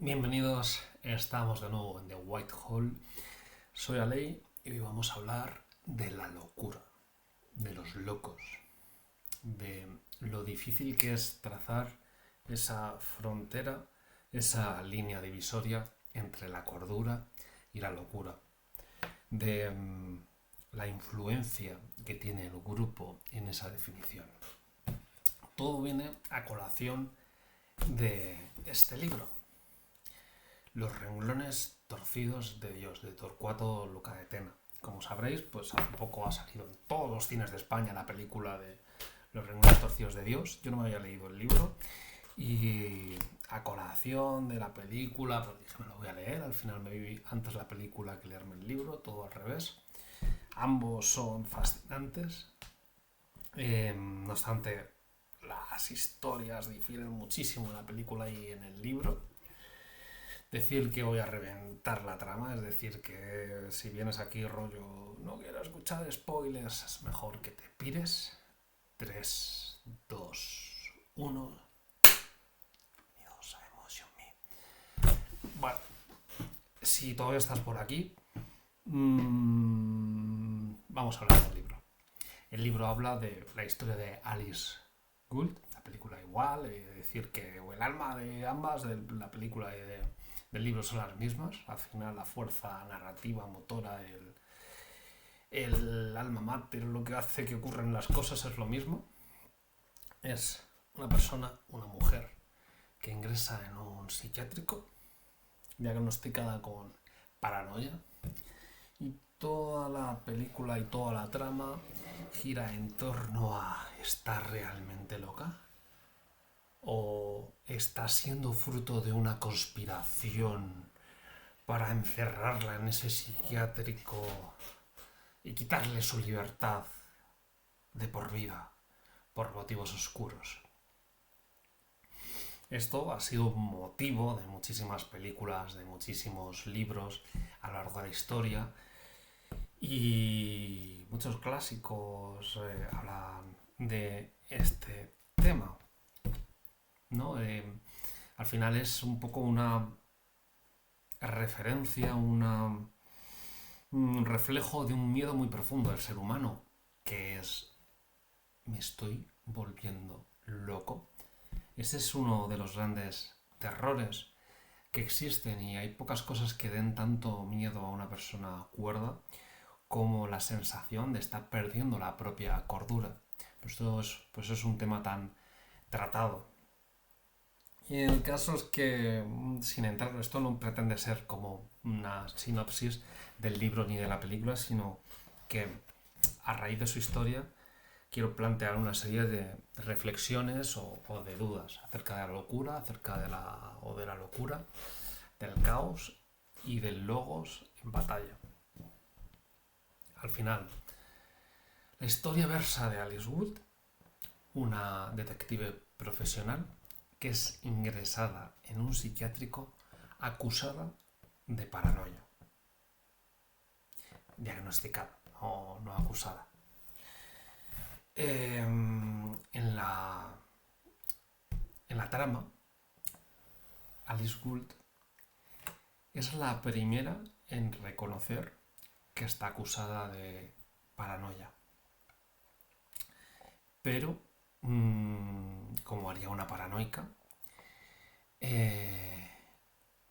Bienvenidos, estamos de nuevo en The White Hole. Soy Alei y hoy vamos a hablar de la locura, de los locos, de lo difícil que es trazar esa frontera, esa línea divisoria entre la cordura y la locura, de la influencia que tiene el grupo en esa definición. Todo viene a colación de este libro, Los renglones torcidos de Dios, de Torcuato Luca de Tena. Como sabréis, pues hace poco ha salido en todos los cines de España la película de Los renglones torcidos de Dios. Yo no me había leído el libro y a colación de la película, pues dije, me lo voy a leer. Al final me vi antes la película que leerme el libro, todo al revés. Ambos son fascinantes. No obstante, las historias difieren muchísimo en la película y en el libro. Decir que voy a reventar la trama, es decir, que si vienes aquí rollo no quiero escuchar spoilers, es mejor que te pires. 3, 2, 1. Bueno, si todavía estás por aquí, vamos a hablar del libro. El libro habla de la historia de Alice Gould, la película igual, es decir, que el alma de ambas, de la película y del libro, son las mismas. Al final la fuerza narrativa, motora, el alma mater, lo que hace que ocurran las cosas es lo mismo. Es una persona, una mujer, que ingresa en un psiquiátrico, diagnosticada con paranoia, y toda la película y toda la trama gira en torno a ¿está realmente loca? ¿O está siendo fruto de una conspiración para encerrarla en ese psiquiátrico y quitarle su libertad de por vida por motivos oscuros? Esto ha sido motivo de muchísimas películas, de muchísimos libros a lo largo de la historia, y muchos clásicos hablan de este tema, ¿no? Al final es un poco una referencia, un reflejo de un miedo muy profundo del ser humano, que es: ¿me estoy volviendo loco? Ese es uno de los grandes terrores que existen, y hay pocas cosas que den tanto miedo a una persona cuerda como la sensación de estar perdiendo la propia cordura. Pues es un tema tan tratado. Y el caso es que, sin entrar, esto no pretende ser como una sinopsis del libro ni de la película, sino que a raíz de su historia quiero plantear una serie de reflexiones o de dudas acerca de la locura, acerca de la locura, del caos y del logos en batalla. Al final, la historia versa de Alice Gould, una detective profesional que es ingresada en un psiquiátrico acusada de paranoia. Diagnosticada, no acusada. En la trama, Alice Gould es la primera en reconocer que está acusada de paranoia. Pero, como haría una paranoica,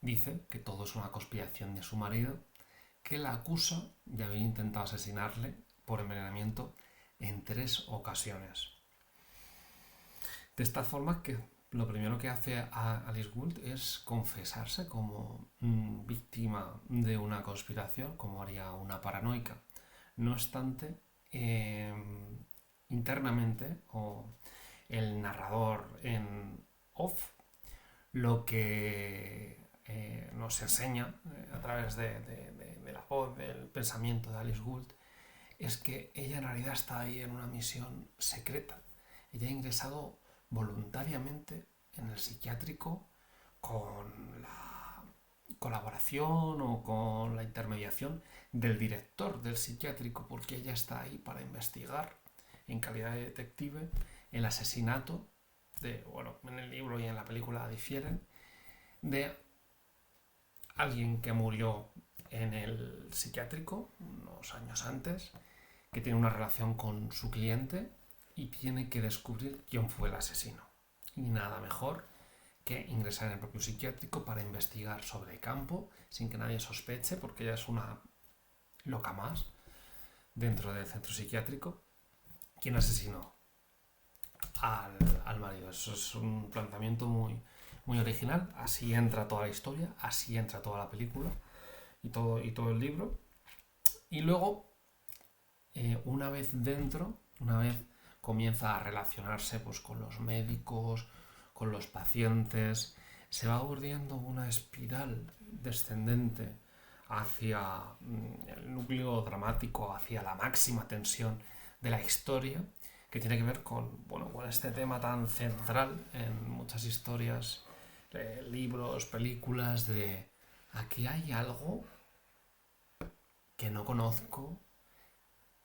dice que todo es una conspiración de su marido, que la acusa de haber intentado asesinarle por envenenamiento en 3 ocasiones. De esta forma, que lo primero que hace a Alice Gould es confesarse como víctima de una conspiración, como haría una paranoica. No obstante, internamente, o el narrador en off, lo que nos enseña a través de la voz, del pensamiento de Alice Gould, es que ella en realidad está ahí en una misión secreta. Ella ha ingresado voluntariamente en el psiquiátrico con la colaboración o con la intermediación del director del psiquiátrico, porque ella está ahí para investigar, en calidad de detective, el asesinato en el libro y en la película difieren, de alguien que murió en el psiquiátrico unos años antes, que tiene una relación con su cliente y tiene que descubrir quién fue el asesino. Y nada mejor que ingresar en el propio psiquiátrico para investigar sobre el campo sin que nadie sospeche, porque ella es una loca más dentro del centro psiquiátrico, quién asesinó al marido. Eso es un planteamiento muy original. Así entra toda la historia, así entra toda la película y todo el libro. Y luego, una vez dentro, una vez comienza a relacionarse pues, con los médicos, con los pacientes, se va urdiendo una espiral descendente hacia el núcleo dramático, hacia la máxima tensión de la historia, que tiene que ver con este tema tan central en muchas historias, libros, películas, de aquí hay algo que no conozco,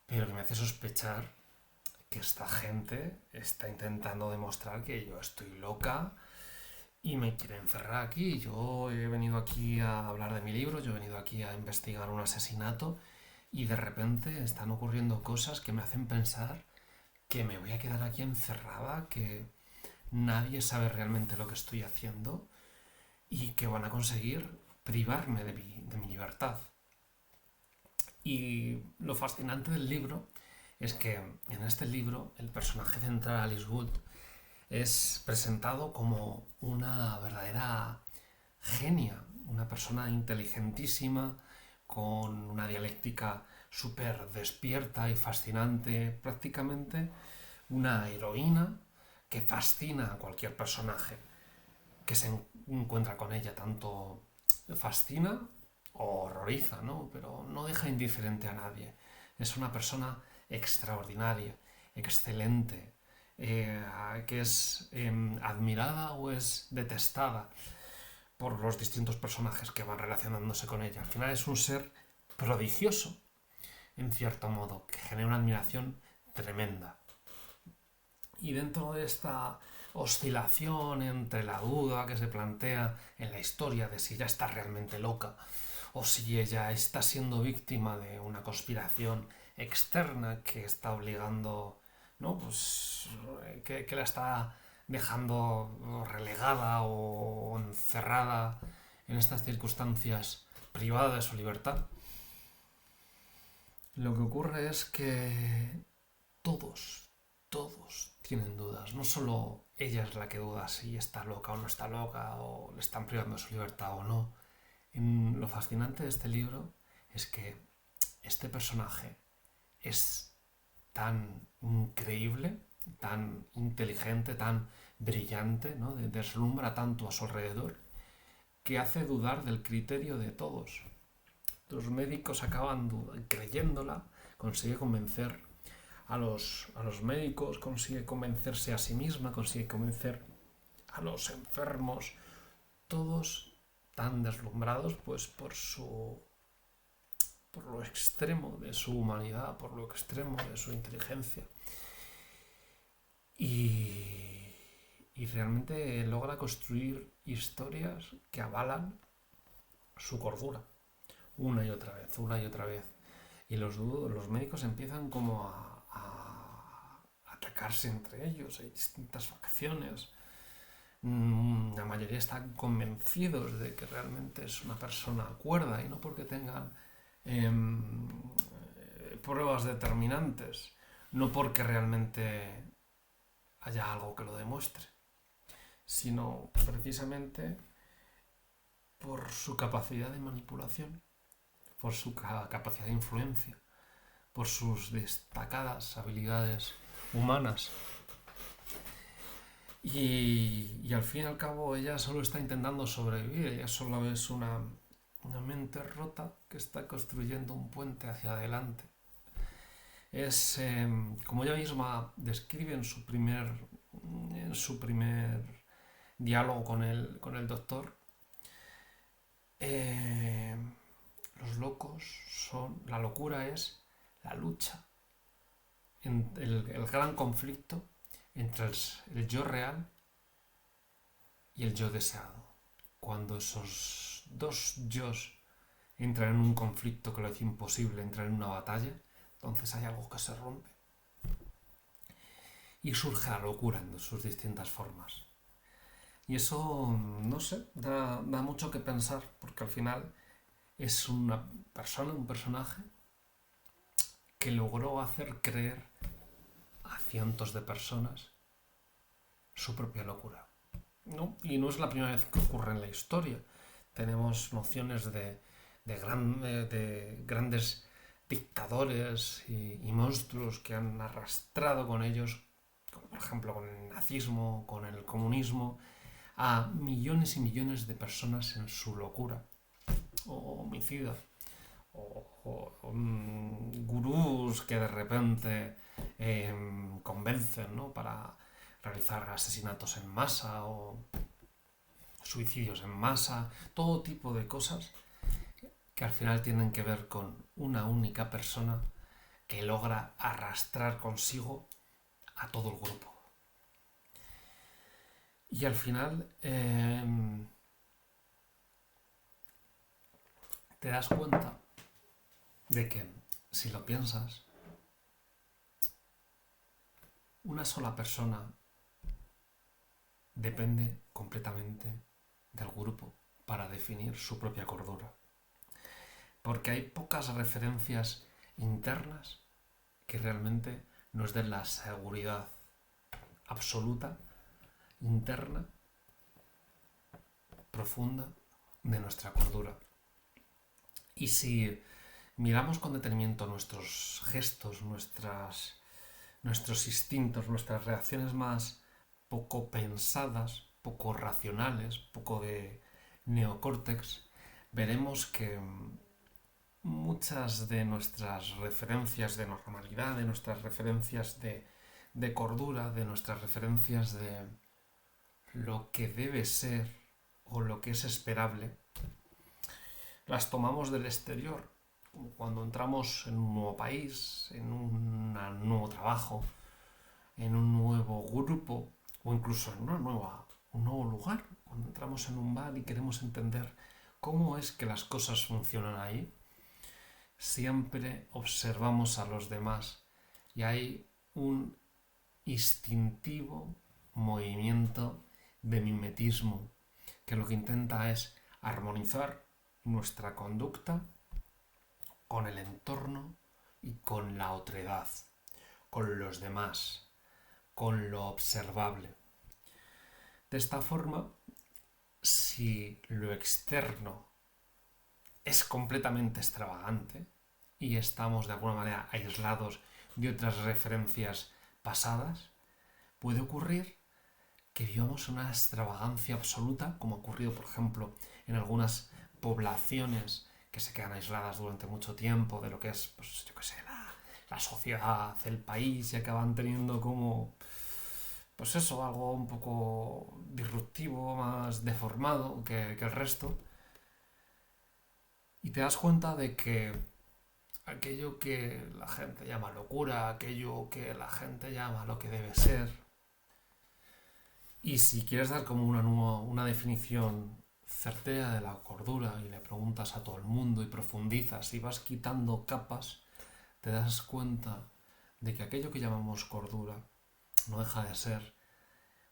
pero que me hace sospechar que esta gente está intentando demostrar que yo estoy loca y me quiere encerrar aquí. Yo he venido aquí a hablar de mi libro, yo he venido aquí a investigar un asesinato y de repente están ocurriendo cosas que me hacen pensar que me voy a quedar aquí encerrada, que nadie sabe realmente lo que estoy haciendo y que van a conseguir privarme de mi libertad. Y lo fascinante del libro es que en este libro el personaje central, Alice Wood, es presentado como una verdadera genia, una persona inteligentísima, con una dialéctica súper despierta y fascinante, prácticamente una heroína que fascina a cualquier personaje que se encuentra con ella, tanto fascina o horroriza, ¿no? Pero no deja indiferente a nadie. Es una persona extraordinaria, excelente, que es admirada o es detestada por los distintos personajes que van relacionándose con ella. Al final es un ser prodigioso, en cierto modo, que genera una admiración tremenda. Y dentro de esta oscilación entre la duda que se plantea en la historia de si ella está realmente loca o si ella está siendo víctima de una conspiración externa que está obligando, ¿no? Pues que la está dejando relegada o encerrada en estas circunstancias privada de su libertad. Lo que ocurre es que todos tienen dudas. No solo ella es la que duda si está loca o no está loca, o le están privando de su libertad o no. Lo fascinante de este libro es que este personaje es tan increíble, tan inteligente, tan brillante, ¿no? Deslumbra tanto a su alrededor, que hace dudar del criterio de todos. Los médicos acaban creyéndola, consigue convencer a los médicos, consigue convencerse a sí misma, consigue convencer a los enfermos, todos tan deslumbrados pues por lo extremo de su humanidad, por lo extremo de su inteligencia. Y realmente logra construir historias que avalan su cordura una y otra vez, una y otra vez. Y los médicos empiezan como a atacarse entre ellos, hay distintas facciones. La mayoría están convencidos de que realmente es una persona cuerda y no porque tengan pruebas determinantes, no porque realmente haya algo que lo demuestre, sino precisamente por su capacidad de manipulación, por su capacidad de influencia, por sus destacadas habilidades humanas. Y al fin y al cabo ella solo está intentando sobrevivir, ella solo es una mente rota que está construyendo un puente hacia adelante. Es, como ella misma describe en su primer diálogo con el doctor, los locos son, la locura es la lucha, el gran conflicto entre el yo real y el yo deseado. Cuando esos dos yos entran en un conflicto que lo hace imposible, entran en una batalla, entonces hay algo que se rompe. Y surge la locura en sus distintas formas. Y eso, no sé, da mucho que pensar, porque al final es una persona, un personaje, que logró hacer creer a cientos de personas su propia locura, ¿no? Y no es la primera vez que ocurre en la historia. Tenemos nociones de grandes dictadores y monstruos que han arrastrado con ellos, como por ejemplo con el nazismo, con el comunismo, a millones y millones de personas en su locura, o homicidas, o gurús que de repente convencen, ¿no?, para realizar asesinatos en masa o suicidios en masa, todo tipo de cosas que al final tienen que ver con una única persona que logra arrastrar consigo a todo el grupo. Y al final te das cuenta de que, si lo piensas, una sola persona depende completamente del grupo para definir su propia cordura. Porque hay pocas referencias internas que realmente nos den la seguridad absoluta, interna, profunda, de nuestra cordura. Y si miramos con detenimiento nuestros gestos, nuestros instintos, nuestras reacciones más poco pensadas, poco racionales, poco de neocórtex, veremos que muchas de nuestras referencias de normalidad, de nuestras referencias de cordura, de nuestras referencias de lo que debe ser o lo que es esperable, las tomamos del exterior. Cuando entramos en un nuevo país, en un nuevo trabajo, en un nuevo grupo o incluso en un nuevo lugar, cuando entramos en un bar y queremos entender cómo es que las cosas funcionan ahí, siempre observamos a los demás y hay un instintivo movimiento de mimetismo que lo que intenta es armonizar nuestra conducta con el entorno y con la otredad, con los demás, con lo observable. De esta forma, si lo externo es completamente extravagante y estamos de alguna manera aislados de otras referencias pasadas, puede ocurrir que vivamos una extravagancia absoluta, como ha ocurrido, por ejemplo, en algunas poblaciones que se quedan aisladas durante mucho tiempo de lo que es, pues, yo qué sé, la sociedad, el país, y acaban teniendo como, pues eso, algo un poco disruptivo, más deformado que el resto. Y te das cuenta de que aquello que la gente llama locura, aquello que la gente llama lo que debe ser, y si quieres dar como una definición certera de la cordura y le preguntas a todo el mundo y profundizas y vas quitando capas, te das cuenta de que aquello que llamamos cordura no deja de ser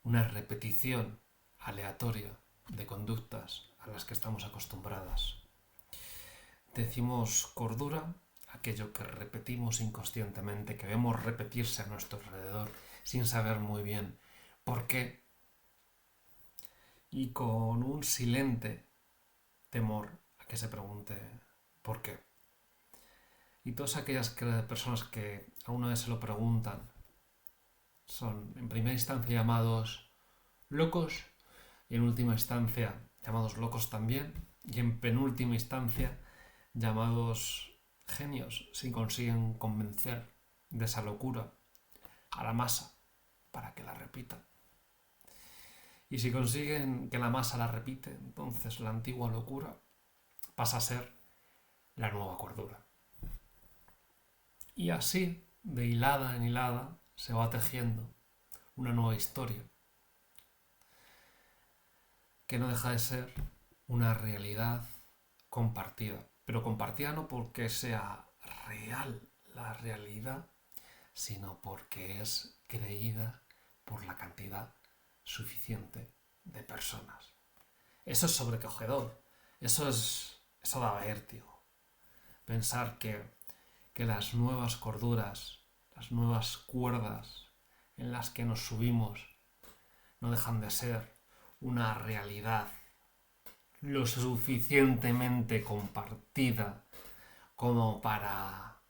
una repetición aleatoria de conductas a las que estamos acostumbradas. Decimos cordura aquello que repetimos inconscientemente, que vemos repetirse a nuestro alrededor sin saber muy bien por qué, y con un silente temor a que se pregunte por qué. Y todas aquellas personas que alguna vez se lo preguntan son en primera instancia llamados locos y en última instancia llamados locos también y en penúltima instancia llamados genios si consiguen convencer de esa locura a la masa para que la repita. Y si consiguen que la masa la repite, entonces la antigua locura pasa a ser la nueva cordura. Y así, de hilada en hilada, se va tejiendo una nueva historia que no deja de ser una realidad compartida, pero compartida no porque sea real la realidad, sino porque es creída por la cantidad suficiente de personas. Eso es sobrecogedor, eso da vértigo. Pensar que las nuevas corduras, las nuevas cuerdas en las que nos subimos no dejan de ser una realidad lo suficientemente compartida como para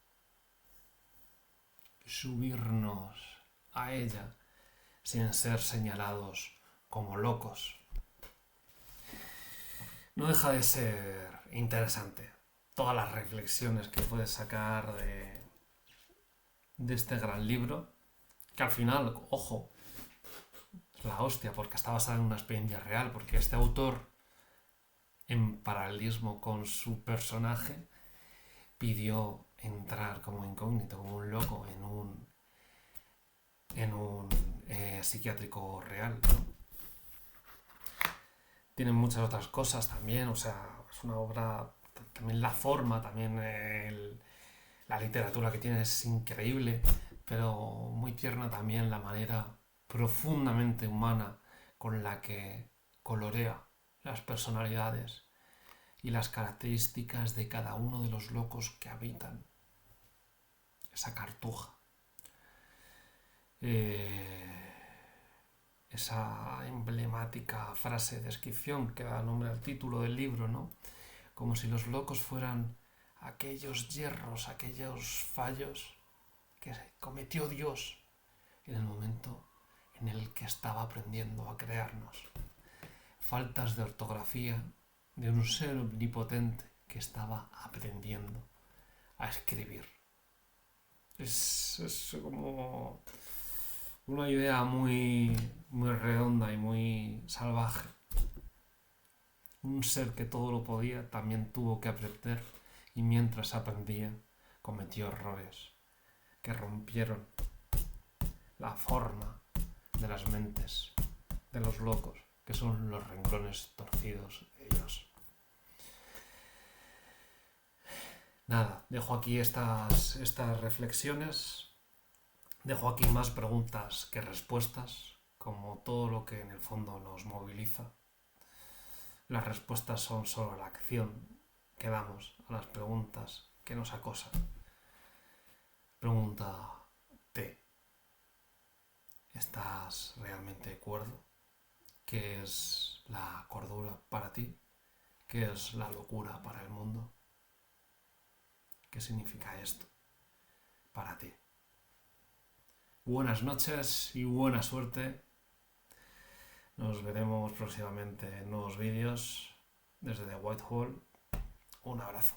subirnos a ella sin ser señalados como locos. No deja de ser interesante todas las reflexiones que puedes sacar de este gran libro, que al final, ojo, es la hostia, porque está basada en una experiencia real, porque este autor, en paralelismo con su personaje, pidió entrar como incógnito, como un loco, en un psiquiátrico real, ¿no? Tiene muchas otras cosas también, o sea, es una obra, también la forma, también la literatura que tiene es increíble, pero muy tierna también la manera profundamente humana con la que colorea las personalidades y las características de cada uno de los locos que habitan esa cartuja. Esa emblemática frase de descripción que da nombre al título del libro, ¿no? Como si los locos fueran aquellos hierros, aquellos fallos que cometió Dios en el momento en el que estaba aprendiendo a crearnos. Faltas de ortografía de un ser omnipotente que estaba aprendiendo a escribir. Es como una idea muy redonda y muy salvaje. Un ser que todo lo podía también tuvo que aprender, y mientras aprendía cometió errores que rompieron la forma de las mentes de los locos, que son los renglones torcidos de Dios. Nada, dejo aquí estas reflexiones, dejo aquí más preguntas que respuestas, como todo lo que en el fondo nos moviliza. Las respuestas son solo la acción que damos a las preguntas que nos acosan. Pregúntate, ¿estás realmente de acuerdo? ¿Qué es la cordura para ti? ¿Qué es la locura para el mundo? ¿Qué significa esto para ti? Buenas noches y buena suerte. Nos veremos próximamente en nuevos vídeos desde The Whitehall. Un abrazo.